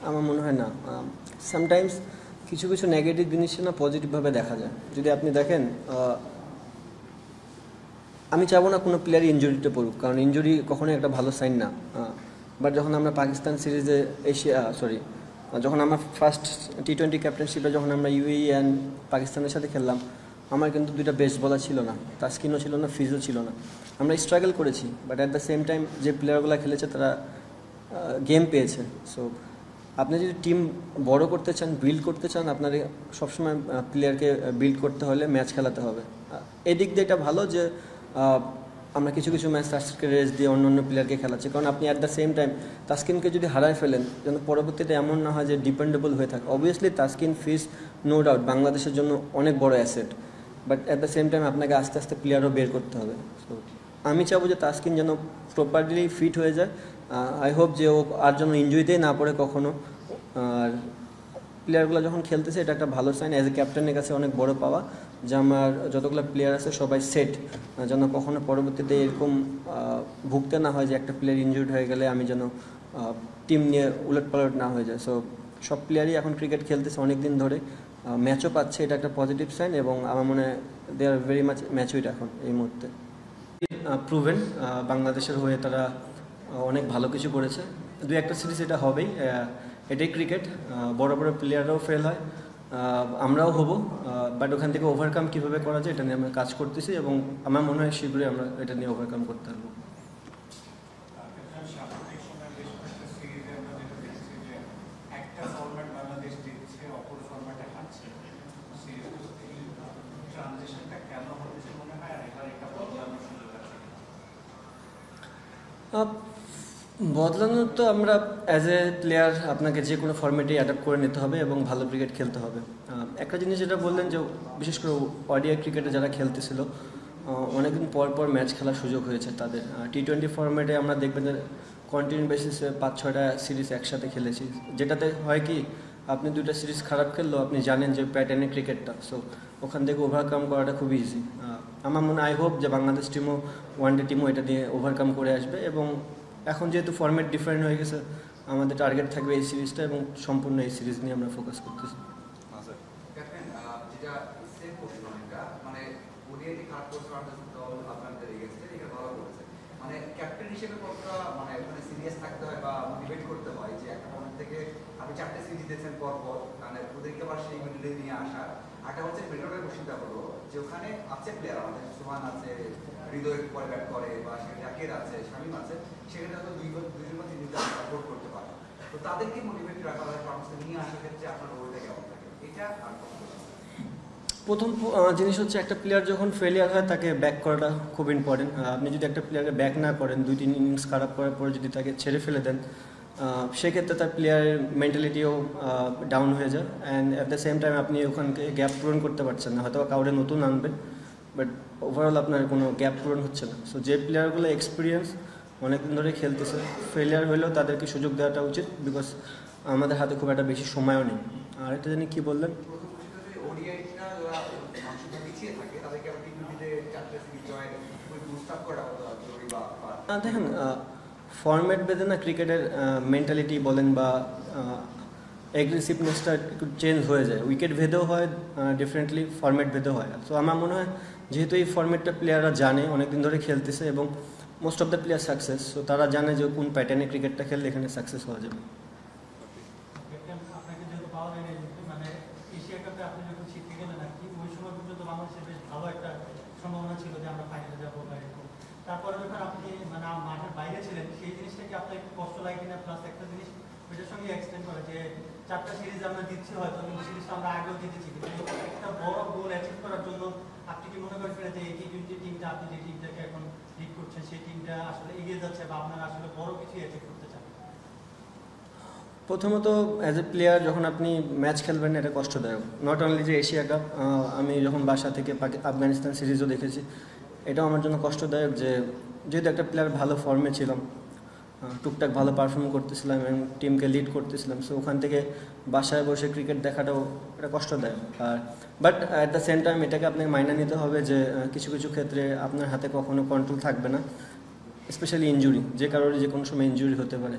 আমার মনে হয় না। সামটাইমস কিছু কিছু নেগেটিভ জিনিসটা না পজিটিভভাবে দেখা যায়। যদি আপনি দেখেন, আমি চাবো না কোনো প্লেয়ার ইনজুরিতে পড়ুক, কারণ ইনজুরি কখনোই একটা ভালো সাইন না। বাট যখন আমরা পাকিস্তান সিরিজে যখন আমরা ফার্স্ট টি-20 ক্যাপ্টেনশিপে যখন আমরা ইউএই অ্যান্ড পাকিস্তানের সাথে খেললাম, আমার কিন্তু দুইটা বেস্ট বলার ছিল না, তাসকিনও ছিল না, ফিজও ছিল না। আমরা স্ট্রাগল করেছি, but at the same time যে প্লেয়ারগুলো খেলেছে তারা গেম পেয়েছে। সো আপনি যদি টিম বড় করতে চান, বিল্ড করতে চান, আপনাকে সবসময় প্লেয়ারকে বিল্ড করতে হলে ম্যাচ খেলাতে হবে। এদিক দিয়ে এটা ভালো যে আমরা কিছু কিছু ম্যাচ তাস্কিনকে রেস্ট দিয়ে অন্য অন্য প্লেয়ারকে খেলাচ্ছি, কারণ আপনি অ্যাট দ্য সেম টাইম তাসকিনকে যদি হারায় ফেলেন, যেন পরবর্তীতে এমন না হয় যে ডিপেন্ডেবল হয়ে থাকে। অবভিয়াসলি তাসকিন, ফিজ, নো ডাউট বাংলাদেশের জন্য অনেক বড় asset, but at the same time আপনাকে আস্তে আস্তে প্লেয়ারও বের করতে হবে। সো আমি চাবো যে তাসকিন যেন প্রপারলি ফিট হয়ে যায়। আই হোপ যে ও আর যেন ইনজুরিতেই না পড়ে কখনো। আর প্লেয়ারগুলো যখন খেলতেছে এটা একটা ভালো সাইন। অ্যাজ এ ক্যাপ্টেনের কাছে অনেক বড় পাওয়া যে আমার যতগুলো প্লেয়ার আছে সবাই সেট, যেন কখনো পরবর্তীতে এরকম ভুগতে না হয় যে একটা প্লেয়ার ইনজুর্ড হয়ে গেলে আমি যেন টিম নিয়ে উলটপালট না হয়ে যায়। সো সব প্লেয়ারই এখন ক্রিকেট খেলতেছে অনেক দিন ধরে, ম্যাচও পাচ্ছে, এটা একটা পজিটিভ সাইন। এবং আমার মনে হয় দে আর ভেরি মাচ ম্যাচুইড এখন এই মুহূর্তে। প্রুভেন বাংলাদেশের হয়ে তারা অনেক ভালো কিছু করেছে। দু একটা সিরিজ এটা হবেই, এটাই ক্রিকেট। বড় বড় প্লেয়াররাও ফেল হয়, আমরাও হব, বাট ওখান থেকে ওভারকাম কীভাবে করা যায় এটা নিয়ে আমরা কাজ করতেছি, এবং আমার মনে হয় শীঘ্রই আমরা এটা নিয়ে ওভারকাম করতে পারবো। বদলানোর তো আমরা অ্যাজ এ প্লেয়ার আপনাকে যে কোনো ফর্মেটেই অ্যাডাপ্ট করে নিতে হবে এবং ভালো ক্রিকেট খেলতে হবে। একটা জিনিস যেটা বললেন যে বিশেষ করে ওডিআই ক্রিকেটে যারা খেলতেছিল অনেকদিন পর পর ম্যাচ খেলার সুযোগ হয়েছে তাদের। টি-20 ফর্মেটে আমরা দেখবেন যে কন্টিনিউ বেসিসে 5-6টা সিরিজ একসাথে খেলেছি, যেটাতে হয় কি আপনি দুইটা সিরিজ খারাপ খেললেও আপনি জানেন যে প্যাটার্নের ক্রিকেটটা, সো ওখান থেকে ওভারকাম করাটা খুব ইজি। আমার মনে আই হোপ যে বাংলাদেশ টিমও, ওয়ানডে টিমও এটা দিয়ে ওভারকাম করে আসবে। এবং এখন যেহেতু ফর্মেট ডিফারেন্ট হয়ে গেছে, আমাদের টার্গেট থাকবে এই সিরিজটা, এবং সম্পূর্ণ এই সিরিজ নিয়ে আমরা ফোকাস করতেছি। ক্যাপ্টেন হিসেবে কতটা সিরিয়াস থাকতে হয় বা মোটিভেট করতে হয় যে একটা পয়েন্ট থেকে আপনি 4টে সিরিজ জিতেছেন পর পর, ওদেরকে আবার সেই মিডলে নিয়ে আসা। একটা হচ্ছে মিডলের কোশ্চেনটা হলো যে ওখানে আছে প্লেয়ার, আমাদের সুমান আছে, হৃদয় পরে ব্যাট করে, বা সেখানে জাকির আছে, শামীম আছে, সেখানে হয়তো দুজন বা তিনজন সাপোর্ট করতে পারে। তো তাদেরকে মোটিভেট রাখা হয়, পারফরমেন্স নিয়ে আসার ক্ষেত্রে আপনার রোলটা কেমন থাকে এটা? আর প্রথম জিনিস হচ্ছে একটা প্লেয়ার যখন ফেলিয়ার হয় তাকে ব্যাক করাটা খুব ইম্পর্টেন্ট। আপনি যদি একটা প্লেয়ারকে ব্যাক না করেন, 2-3 ইনিংস খারাপ করার পরে যদি তাকে ছেড়ে ফেলে দেন, সেক্ষেত্রে তার প্লেয়ারের মেন্টালিটিও ডাউন হয়ে যায়। And at the same time আপনি ওখানকে গ্যাপ পূরণ করতে পারছেন না, হয়তো কাউরে নতুন আনবেন, বাট ওভারঅল আপনার কোনো গ্যাপ পূরণ হচ্ছে না। সো যে প্লেয়ারগুলো এক্সপিরিয়েন্স অনেকদিন ধরে খেলতেছে, ফেলিয়ার হলেও তাদেরকে সুযোগ দেওয়াটা উচিত, বিকজ আমাদের হাতে খুব একটা বেশি সময়ও নেই। আর একটা জানি কী বললেন, দেখেন ফরম্যাট বেঁধে না ক্রিকেটের মেন্টালিটি বলেন বা অ্যাগ্রেসিভনেসটা একটু চেঞ্জ হয়ে যায়, উইকেট ভেদেও হয় ডিফারেন্টলি, ফরম্যাট ভেদেও হয়। তো আমার মনে হয় যেহেতু এই ফরম্যাটটা প্লেয়াররা জানে, অনেকদিন ধরে খেলতেছে এবং most of the player success, so তারা জানে যে কোন প্যাটার্নে ক্রিকেটটা খেললে এখানে সাকসেস হওয়া যাবে। সম্ভাবনা ছিল যে আমরা ফাইনালে যাবো, তারপরে যখন আপনি মাঠের বাইরে ছিলেন সেই জিনিসটা কি আপনার একটু কষ্ট লাগে কিনা? প্লাস একটা জিনিস ওইটার সঙ্গে এক্সটেন্ড করে যে 4টা সিরিজ আমরা জিতছি হয়তো, কিন্তু সিরিজটা আমরা আগেও জিতেছি, কিন্তু একটা বড় গোল অ্যাচিভ করার জন্য আপনি কি মনে করছেন যে এই টি-20 টিমটা, আপনি যে টিমটাকে এখন লিড করছেন সেই টিমটা আসলে এগিয়ে যাচ্ছে বা আপনারা আসলে বড় কিছু অ্যাচিভ করতে চান? প্রথমত অ্যাজ এ প্লেয়ার যখন আপনি ম্যাচ খেলবেন এটা কষ্টদায়ক। নট অনলি যে এশিয়া কাপ, আমি যখন বাসা থেকে আফগানিস্তান সিরিজও দেখেছি, এটাও আমার জন্য কষ্টদায়ক যে যেহেতু একটা প্লেয়ার ভালো ফর্মে ছিলাম, টুকটাক ভালো পারফর্ম করতেছিলাম এবং টিমকে লিড করতেছিলাম, সো ওখান থেকে বাসায় বসে ক্রিকেট দেখাটাও এটা কষ্টদায়ক। আর but at the same time এটাকে আপনাকে মাইনে নিতে হবে যে কিছু কিছু ক্ষেত্রে আপনার হাতে কখনো কন্ট্রোল থাকবে না, স্পেশালি ইনজুরি, যে কারণে যে কোনো সময় ইনজুরি হতে পারে।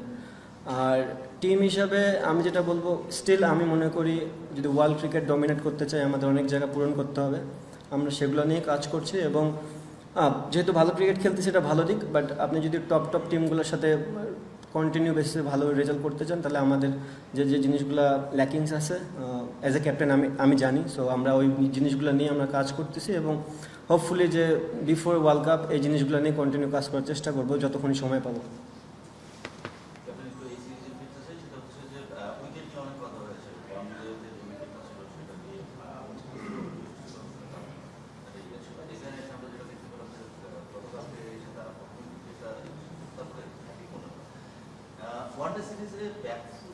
আর টিম হিসাবে আমি যেটা বলবো, স্টিল আমি মনে করি যদি ওয়ার্ল্ড ক্রিকেট ডমিনেট করতে চাই আমাদের অনেক জায়গা পূরণ করতে হবে। আমরা সেগুলো নিয়ে কাজ করছি এবং যেহেতু ভালো ক্রিকেট খেলতে সেটা ভালো দিক, বাট আপনি যদি টপ টিমগুলোর সাথে কন্টিনিউ বেসিসে ভালো রেজাল্ট করতে চান তাহলে আমাদের যে যে জিনিসগুলো ল্যাকিংস আছে অ্যাজ এ ক্যাপ্টেন আমি জানি। সো আমরা ওই জিনিসগুলো নিয়ে আমরা কাজ করতেছি এবং হোপফুলি যে বিফোর ওয়ার্ল্ড কাপ এই জিনিসগুলো নিয়ে কন্টিনিউ কাজ করার চেষ্টা করবো যতক্ষণই সময় পাবো। ওয়ানডে সিরিজে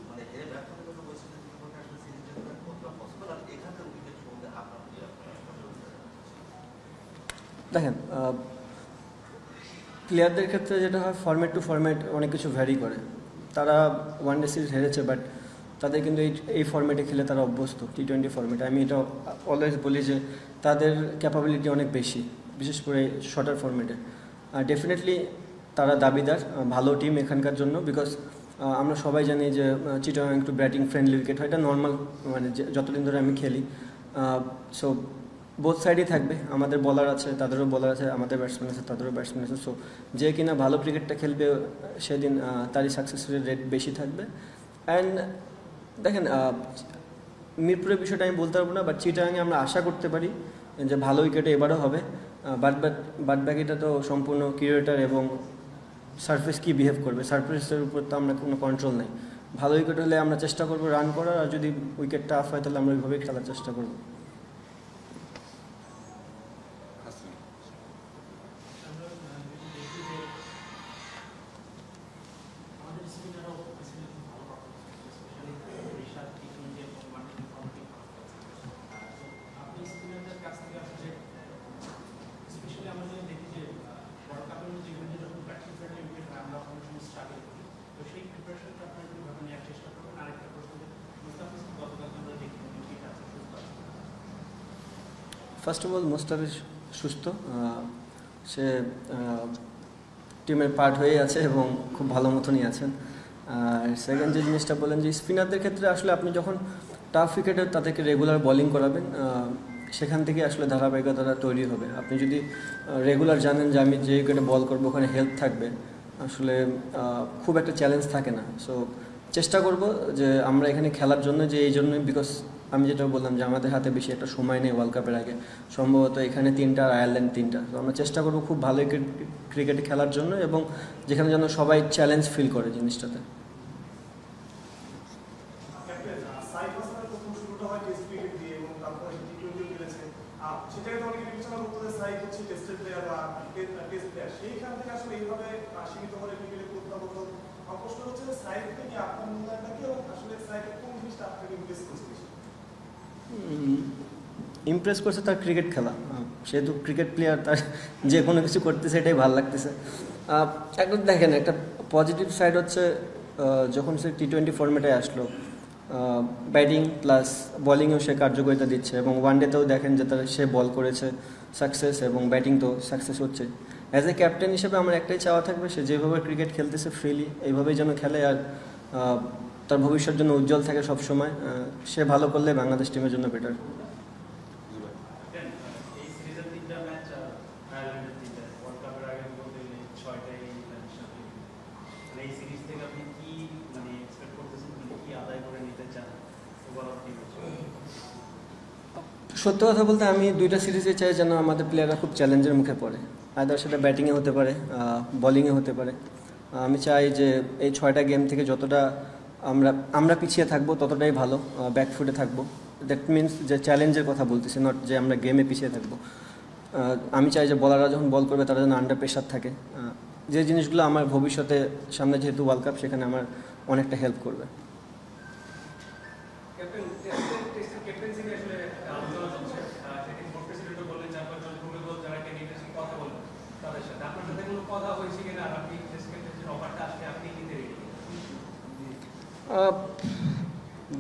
মানে এর ব্যাখ্যার কথা বলছিলেন যে আসলে সিরিজ জেতাটা কতটা পসিবল, আর এখানকার উইকেট সম্বন্ধে আপনার কি দেখেন, প্লেয়ারদের ক্ষেত্রে যেটা হয় ফরম্যাট টু ফরম্যাট অনেক কিছু ভ্যারি করে। তারা ওয়ানডে সিরিজ হেরেছে, বাট তাদের কিন্তু এই ফরম্যাটে খেলে তারা অভ্যস্ত, টি-20 ফরম্যাটে। আমি এটা অলওয়েজ বলি যে তাদের ক্যাপাবিলিটি অনেক বেশি, বিশেষ করে শর্টার ফরম্যাটে। আর ডেফিনেটলি তারা দাবিদার, ভালো টিম এখানকার জন্য, বিকজ আমরা সবাই জানি যে চিটাগাং একটু ব্যাটিং ফ্রেন্ডলি উইকেট হয়, এটা নর্মাল, মানে যতদিন ধরে আমি খেলি। সো বোথ সাইডই থাকবে, আমাদের বলার আছে, তাদেরও বলার আছে, আমাদের ব্যাটসম্যান আছে, তাদেরও ব্যাটসম্যান আছে। সো যে কিনা ভালো ক্রিকেটটা খেলবে সেদিন তারই সাকসেসের রেট বেশি থাকবে। অ্যান্ড দেখেন, মিরপুরের বিষয়টা আমি বলতে পারবো না, বাট চিটাগাংয়ে আমরা আশা করতে পারি যে ভালো উইকেটে এবারও হবে। বাদ বাকিটা তো সম্পূর্ণ ক্রিয়েটার এবং সারফেস কি বিহেভ করবে, সারফেসের উপর তো আমরা কোনো কন্ট্রোল নেই। ভালো উইকেট হলে আমরা চেষ্টা করবো রান করার, আর যদি উইকেট টাফ হয় তাহলে আমরা ওইভাবেই খেলার চেষ্টা করবো। ফার্স্ট অফ অল মোস্তাফিজ সুস্থ, সে টিমের পার্ট হয়ে আছে এবং খুব ভালো মতনই আছেন। আর সেকেন্ড যে জিনিসটা বলেন যে স্পিনারদের ক্ষেত্রে আসলে আপনি যখন টাফ উইকেটে তাদেরকে রেগুলার বোলিং করাবেন, সেখান থেকে আসলে ধারাবাহিকতা তৈরি হবে। আপনি যদি রেগুলার জানেন যে আমি যে উইকেটে বল করবো ওখানে হেল্প থাকবে, আসলে খুব একটা চ্যালেঞ্জ থাকে না। সো চেষ্টা করব যে আমরা এখানে খেলার জন্য, যে এই জন্যই, বিকজ আমি যেটা বললাম যে আমাদের হাতে বেশি একটা সময় নেই ওয়ার্ল্ড কাপের আগে, সম্ভবত এখানে 3টা আর আয়ারল্যান্ড 3টা। তো আমরা চেষ্টা করবো খুব ভালো ক্রিকেটে খেলার জন্য এবং যেখানে যেন সবাই চ্যালেঞ্জ ফিল করে জিনিসটাতে। ইমপ্রেস করছে তার ক্রিকেট খেলা, সেহেতু ক্রিকেট প্লেয়ার, তার যে কোনো কিছু করতেছে এটাই ভালো লাগতেছে। একদম দেখেন, একটা পজিটিভ সাইড হচ্ছে যখন সে টি-20 ফরম্যাটে আসলো, ব্যাটিং প্লাস বলিংয়েও সে কার্যকারিতা দিচ্ছে এবং ওয়ানডেতেও দেখেন যে সে বল করেছে সাকসেস এবং ব্যাটিং তো সাকসেস হচ্ছে। অ্যাজ এ ক্যাপ্টেন হিসেবে আমার একটাই চাওয়া থাকবে, সে যেভাবে ক্রিকেট খেলতেছে ফ্রিলি এইভাবেই যেন খেলে, আর তার ভবিষ্যৎ জন্য উজ্জ্বল থাকে সবসময়। সে ভালো করলে বাংলাদেশ টিমের জন্য বেটার। সত্য কথা বলতে আমি 2টা সিরিজে চাই যেন আমাদের প্লেয়াররা খুব চ্যালেঞ্জের মুখে পড়ে, আইদার সেটা ব্যাটিংয়ে হতে পারে, বলিংয়ে হতে পারে। আমি চাই যে এই 6টা গেম থেকে যতটা আমরা পিছিয়ে থাকবো ততটাই ভালো, ব্যাকফুটে থাকবো। দ্যাট মিনস যে চ্যালেঞ্জের কথা বলতেছি, নট যে আমরা গেমে পিছিয়ে থাকবো। আমি চাই যে বলাররা যখন বল করবে তারা যেন আন্ডার প্রেশার থাকে, যে জিনিসগুলো আমার ভবিষ্যতে সামনে যেহেতু ওয়ার্ল্ড কাপ, সেখানে আমার অনেকটা হেল্প করবে।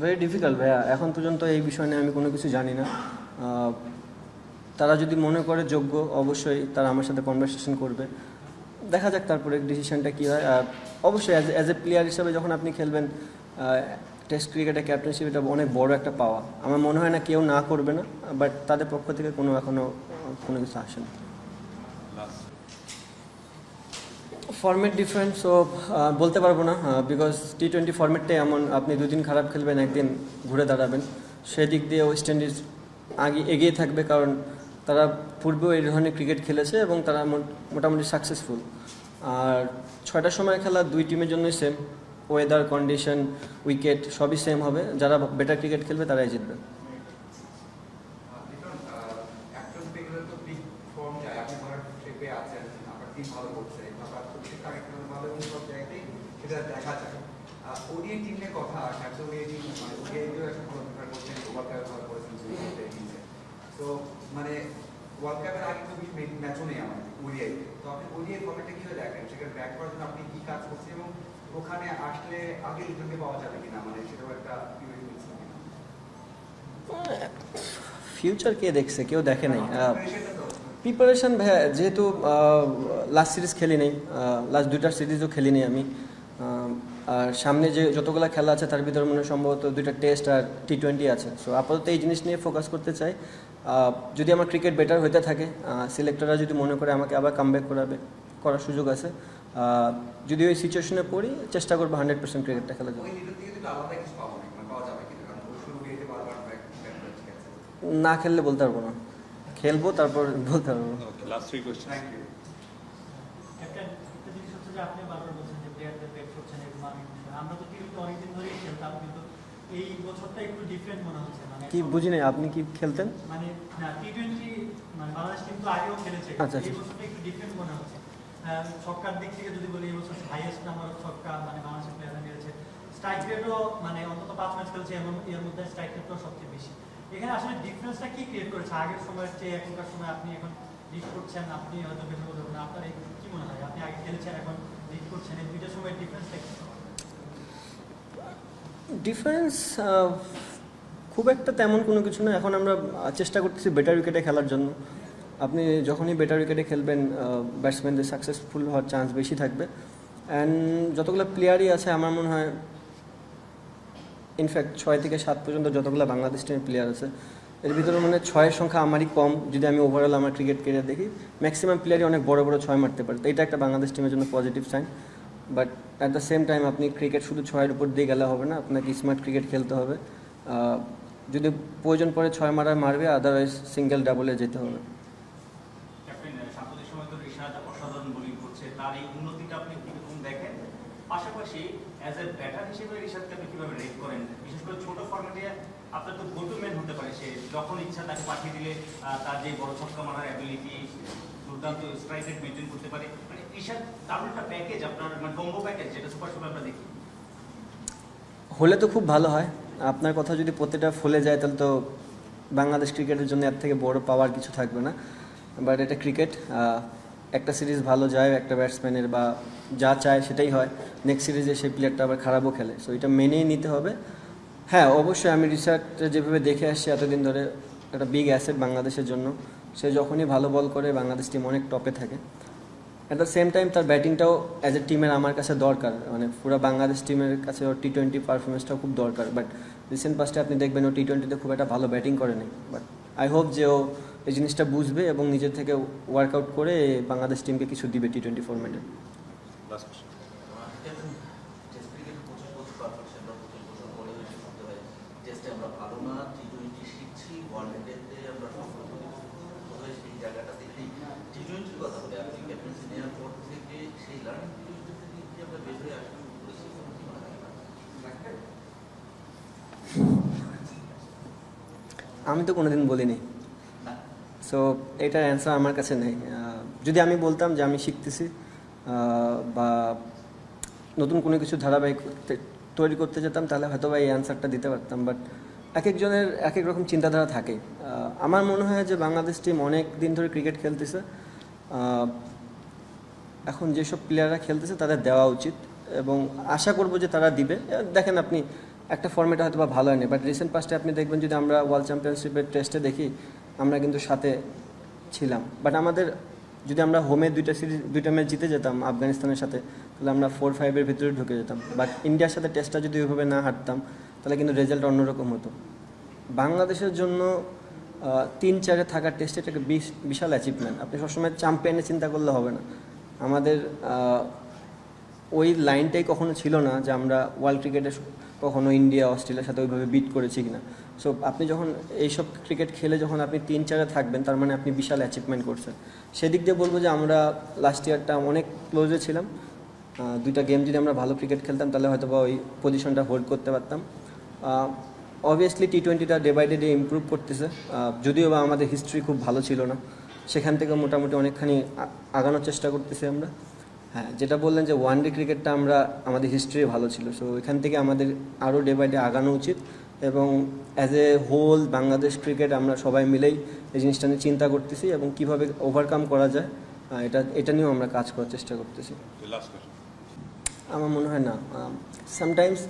ভেরি ডিফিকাল্ট ভাইয়া, এখন পর্যন্ত এই বিষয় নিয়ে আমি কোনো কিছু জানি না। তারা যদি মনে করে যোগ্য, অবশ্যই তারা আমার সাথে কনভারসেশন করবে, দেখা যাক তারপরে ডিসিশনটা কী হয়। আর অবশ্যই অ্যাজ এ প্লেয়ার হিসাবে যখন আপনি খেলবেন টেস্ট ক্রিকেটে ক্যাপ্টেনশিপ, এটা অনেক বড় একটা পাওয়া। আমার মনে হয় না কেউ না করবে না, বাট তাদের পক্ষ থেকে এখনও কোনো কিছু আসে না। ফর্মেট ডিফারেন্স ও বলতে পারবো না, বিকজ টি-20 ফর্মেটটাই এমন, আপনি দুদিন খারাপ খেলবেন, একদিন ঘুরে দাঁড়াবেন। সেদিক দিয়ে ওয়েস্ট ইন্ডিজ এগিয়ে থাকবে, কারণ তারা পূর্বেও এই ধরনের ক্রিকেট খেলেছে এবং তারা মোটামুটি সাকসেসফুল। আর 6টার সময় খেলা দুই টিমের জন্যই সেম, ওয়েদার কন্ডিশন, উইকেট সবই সেম হবে। যারা বেটার ক্রিকেট খেলবে তারাই জিতবে। একজন প্লেয়ারের তো বিগ ফর্ম যায়, আপনি ধরেন ট্রিপে আছেন, আপনার টিম ভালো করছে, আপনার প্রত্যেকটা আইটেম ভালো এবং সব জায়গাতেই সেটা দেখা যায়। ওডিআই টিম নিয়ে কথা আসে, একটা ওডিআই টিম মানে ওডিআইতেও একটা ভালো প্রিপার করছেন, ওয়ার্ল্ড কাপে ভালো করেছেন, তো মানে ওয়ার্ল্ড কাপের আগে তো বেশি ম্যাচও নেই আমাদের ওডিআইতে। তো আপনি ওডিআই ফর্মেটটা কীভাবে দেখেন, সেখানে ব্যাক করার জন্য আপনি কী কাজ করছেন এবং ওখানে আসলে আগে লিজনকে পাওয়া যাবে কিনা, মানে সেটাও একটা ফিউচার কে দেখছে, কেউ দেখে নাই। প্রিপারেশন ভাইয়া, যেহেতু লাস্ট সিরিজ খেলি নেই, লাস্ট 2টা সিরিজও খেলি নেই আমি, আর সামনে যে যতগুলো খেলা আছে তার ভিতরে মনে হয় সম্ভবত 2টা টেস্ট আর টি-20 আছে। সো আপাতত এই জিনিস নিয়ে ফোকাস করতে চাই। যদি আমার ক্রিকেট বেটার হতে থাকে, সিলেক্টররা যদি মনে করে আমাকে আবার কামব্যাক করার সুযোগ আছে, যদি ওই সিচুয়েশনে পড়ি চেষ্টা করবো 100% ক্রিকেটটা খেলার জন্য। না খেললে বলতে পারবো না, খেলবো তারপর বলতে পারবো। Last 3 question. একটা জিনিস হচ্ছে যে আপনি বারবার বলছেন যে প্লেয়ারদের ব্যাক করছেন, এরকম অনেক বিষয়। আমরা তো টিভিতে অনেকদিন ধরেই খেলতাম, কিন্তু এই বছরটা একটু ডিফারেন্ট মনে হচ্ছে। মানে কি বুঝি নাই, আপনি কি খেলতেন? মানে না, টি-20 মানে বাংলাদেশ কিন্তু আগেও খেলেছে, আচ্ছা। এই বছরটা একটু ডিফারেন্ট মনে হচ্ছে। ছক্কার দিক থেকে যদি বলি, এই বছর হাইয়েস্ট নাম্বার অফ ছক্কা মানে বাংলাদেশের প্লেয়াররা মেরেছে। স্ট্রাইক রেটও মানে অন্তত 5 ম্যাচ খেলছে, এবং এর মধ্যে স্ট্রাইক রেটও সবচেয়ে বেশি। এখানে আসলে ডিফারেন্সটা কি ক্রিয়েট করেছে আগের সময়ের চেয়ে এখনকার সময়? আপনি এখন লিড করছেন, আপনি হয়তো বেশি বলতে পারবেন, আপনার কি মনে হয়? আপনি আগে খেলেছেন, এখন লিড করছেন, এই দুইটার সময় ডিফারেন্সটা কি? ডিফারেন্স খুব একটা তেমন কোনো কিছু না। এখন আমরা চেষ্টা করতেছি বেটার উইকেটে খেলার জন্য। আপনি যখনই বেটার উইকেটে খেলবেন, ব্যাটসম্যানদের সাকসেসফুল হওয়ার চান্স বেশি থাকবে। অ্যান্ড যতগুলো প্লেয়ারই আছে আমার মনে হয়, ইনফ্যাক্ট 6 থেকে 7 পর্যন্ত যতগুলো বাংলাদেশ টিমের প্লেয়ার আছে, এর ভিতরে মানে 6-এর সংখ্যা আমারই কম। যদি আমি ওভারঅল আমার ক্রিকেট ক্যারিয়ার দেখি, ম্যাক্সিমাম প্লেয়ারই অনেক বড় বড় 6 মারতে পারে। তো এটা একটা বাংলাদেশ টিমের জন্য positive sign. But at the same time আপনি ক্রিকেট শুধু 6-এর উপর দিয়ে গেলে হবে না, আপনাকে স্মার্ট ক্রিকেট খেলতে হবে। যদি প্রয়োজন পড়ে 6 মারবে, আদারওয়াইজ সিঙ্গেল ডাবলে যেতে হবে। ক্যাপ্টেন, সাম্প্রতিক সময় তো রিশাদ অসাধারণ বোলিং করছে, তার এই উন্নতিটা আপনি কিরকম দেখেন? পাশাপাশি অ্যাজ এ ব্যাটার হিসেবে রিশাদকে আপনি কিভাবে রেট করেন? বিশেষ করে ছোট ফর্মেটে আপনার তো গো টু ম্যান হতে পারে, সে যখন ইচ্ছা তাকে পাঠিয়ে দিলে তার যে বড় ছক্কা মারার অ্যাবিলিটি, দুর্দান্ত স্ট্রাইক রেট মেনটেন করতে পারে, মানে রিশাদ দারুণ একটা প্যাকেজ, আপনার মানে কম্বো প্যাকেজ, যেটা সুপার সময় আমরা দেখি। হলে তো খুব ভালো হয়। আপনার কথা যদি প্রতিটা ফলে যায়, তাহলে তো বাংলাদেশ ক্রিকেটের জন্য এর থেকে বড় পাওয়ার কিছু থাকবে না। বাট এটা ক্রিকেট, একটা সিরিজ ভালো যায় একটা ব্যাটসম্যানের, বা যা চায় সেটাই হয়। নেক্সট সিরিজে সেই প্লেয়ারটা আবার খারাপও খেলে, সো এটা মেনেই নিতে হবে। হ্যাঁ, অবশ্যই আমি রিসার্চে যেভাবে দেখে আসছি এতদিন ধরে, একটা বিগ অ্যাসেট বাংলাদেশের জন্য। সে যখনই ভালো বল করে বাংলাদেশ টিম অনেক টপে থাকে। অ্যাট দ্য সেম টাইম তার ব্যাটিংটাও অ্যাজ এ টিমের আমার কাছে দরকার, মানে পুরো বাংলাদেশ টিমের কাছে ওর টি-20 পারফরমেন্সটাও খুব দরকার। বাট রিসেন্ট পাস্টে আপনি দেখবেন ও টি-20তে খুব একটা ভালো ব্যাটিং করেনি। বাট আই হোপ যে ও এই জিনিসটা বুঝবে এবং নিজের থেকে ওয়ার্কআউট করে বাংলাদেশ টিমকে কিছু দিবে টি-20 ফরম্যাটে। Last question. টেস্ট ক্রিকেট 25 বছর পারফেকশন, 25 বছর পরে হয়েছে করতে হয়। টেস্টে আমরা ভালো না, টি-20 শিখছি, ওয়ানডেতে আমরা বোধহয় সেই জায়গাটা দেখি। টি-20 কথা বলে আপনি ক্যাপ্টেন্সি নেওয়ার পর থেকে সেই লার্নিং পিরিয়ড থেকে কি আমরা বের হয়ে আসা শুরু করেছি? কি মনে হয়? আমি তো কোনোদিন বলিনি, সো এটার অ্যান্সার আমার কাছে নেই। যদি আমি বলতাম যে আমি শিখতেছি বা নতুন কোনো কিছু ধারাবাহিক তৈরি করতে যেতাম, তাহলে হয়তো বা এই অ্যান্সারটা দিতে পারতাম। বাট এক একজনের এক এক রকম চিন্তাধারা থাকে। আমার মনে হয় যে বাংলাদেশ টিম অনেক দিন ধরে ক্রিকেট খেলতেছে, এখন যেসব প্লেয়াররা খেলতেছে তাদের দেওয়া উচিত, এবং আশা করব যে তারা দিবে। দেখেন, আপনি একটা ফর্মেটে হয়তো বা ভালো হয়নি, বাট রিসেন্ট পাস্টে আপনি দেখবেন, যদি আমরা ওয়ার্ল্ড চ্যাম্পিয়নশিপের টেস্টে দেখি, আমরা কিন্তু সাথে ছিলাম। বাট আমাদের যদি আমরা হোমে দুইটা ম্যাচ জিতে যেতাম আফগানিস্তানের সাথে, তাহলে আমরা 4-5-এর ভিতরে ঢুকে যেতাম। বাট ইন্ডিয়ার সাথে টেস্টটা যদি ওইভাবে না হারতাম, তাহলে কিন্তু রেজাল্ট অন্যরকম হতো। বাংলাদেশের জন্য 3-4-এ থাকার টেস্ট এটা একটা বিশাল অ্যাচিভমেন্ট। আপনি সবসময় চ্যাম্পিয়নের চিন্তা করলে হবে না। আমাদের ওই লাইনটাই কখনো ছিল না যে আমরা ওয়ার্ল্ড ক্রিকেটে কখনো ইন্ডিয়া অস্ট্রেলিয়ার সাথে ওইভাবে বিট করেছি কিনা। সো আপনি যখন এইসব ক্রিকেট খেলে যখন আপনি 3-4-এ থাকবেন, তার মানে আপনি বিশাল অ্যাচিভমেন্ট করছেন। সেদিক দিয়ে বলবো যে আমরা লাস্ট ইয়ারটা অনেক ক্লোজে ছিলাম। 2টা গেম যদি আমরা ভালো ক্রিকেট খেলতাম, তাহলে হয়তো বা ওই পজিশনটা হোল্ড করতে পারতাম। অবভিয়াসলি T20টা ডে বাই ডে ইমপ্রুভ করতেছে, যদিও বা আমাদের হিস্ট্রি খুব ভালো ছিল না, সেখান থেকে মোটামুটি অনেকখানি আগানোর চেষ্টা করতেছি আমরা। হ্যাঁ, যেটা বললেন যে ওয়ান ডে ক্রিকেটটা আমাদের হিস্ট্রি ভালো ছিল, সো এখান থেকে আমাদের আরও ডে বাই ডে আগানো উচিত। এবং as a whole Bangladesh cricket আমরা সবাই মিলেই এই জিনিসটা নিয়ে চিন্তা করতেছি এবং কীভাবে ওভারকাম করা যায় এটা নিয়েও আমরা কাজ করার চেষ্টা করতেছি। Last question. আমার মনে হয় না, সামটাইমস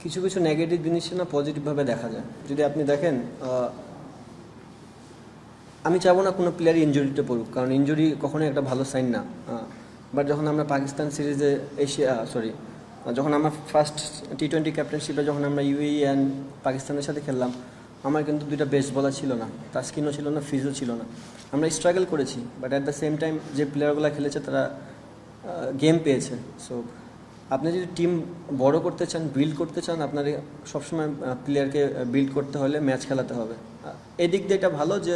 কিছু কিছু নেগেটিভ জিনিস না পজিটিভভাবে দেখা যায়। যদি আপনি দেখেন, আমি চাবো না কোনো প্লেয়ারই ইনজুরিতে পড়ুক, কারণ ইনজুরি কখনোই একটা ভালো সাইন না। বাট যখন আমরা পাকিস্তান সিরিজে যখন আমরা ফার্স্ট T20 ক্যাপ্টেনশিপে যখন আমরা UAE অ্যান্ড পাকিস্তানের সাথে খেললাম, আমার কিন্তু 2টা বেস্ট বলার ছিল না, তাসকিনও ছিল না, ফিজও ছিল না। আমরা স্ট্রাগল করেছি, but at the same time যে প্লেয়ারগুলো খেলেছে তারা গেম পেয়েছে। সো আপনি যদি টিম বড় করতে চান, বিল্ড করতে চান, আপনাকে সবসময় প্লেয়ারকে বিল্ড করতে হলে ম্যাচ খেলাতে হবে। এদিক দিয়ে এটা ভালো যে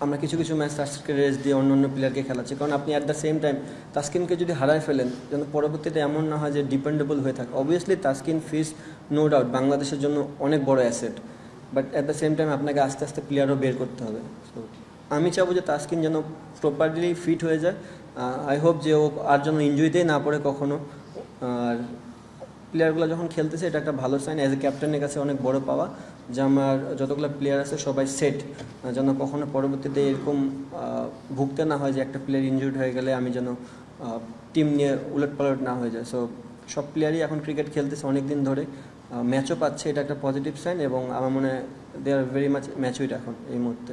আমরা কিছু কিছু ম্যাচ তাস্কিনকে রেস্ট দিয়ে অন্য প্লেয়ারকে খেলাচ্ছি, কারণ আপনি অ্যাট দ্য সেম টাইম তাসকিনকে যদি হারায় ফেলেন, যেন পরবর্তীতে এমন না হয় যে ডিপেন্ডেবল হয়ে থাকে। অবভিয়াসলি তাসকিন, ফিজ, নো ডাউট বাংলাদেশের জন্য অনেক বড় asset, but at the same time আপনাকে আস্তে আস্তে প্লেয়ারও বের করতে হবে। সো আমি চাবো যে তাসকিন যেন প্রপারলি ফিট হয়ে যায়। আই হোপ যে ও আর যেন ইনজুরিতেই না পড়ে কখনো। আর প্লেয়ারগুলো যখন খেলতেছে, এটা একটা ভালো সাইন। অ্যাজ এ ক্যাপ্টেনের কাছে অনেক বড় পাওয়া যে আমার যতগুলো প্লেয়ার আছে সবাই সেট, যেন কখনো পরবর্তীতে এরকম ভুগতে না হয় যে একটা প্লেয়ার ইনজুর্ড হয়ে গেলে আমি যেন টিম নিয়ে উলটপালট না হয়ে যায়। সো সব প্লেয়ারই এখন ক্রিকেট খেলতেছে অনেক দিন ধরে, ম্যাচও পাচ্ছে, এটা একটা পজিটিভ সাইন। এবং আমার মনে হয় দে আর ভেরি মাচ ম্যাচুইড এখন এই মুহূর্তে।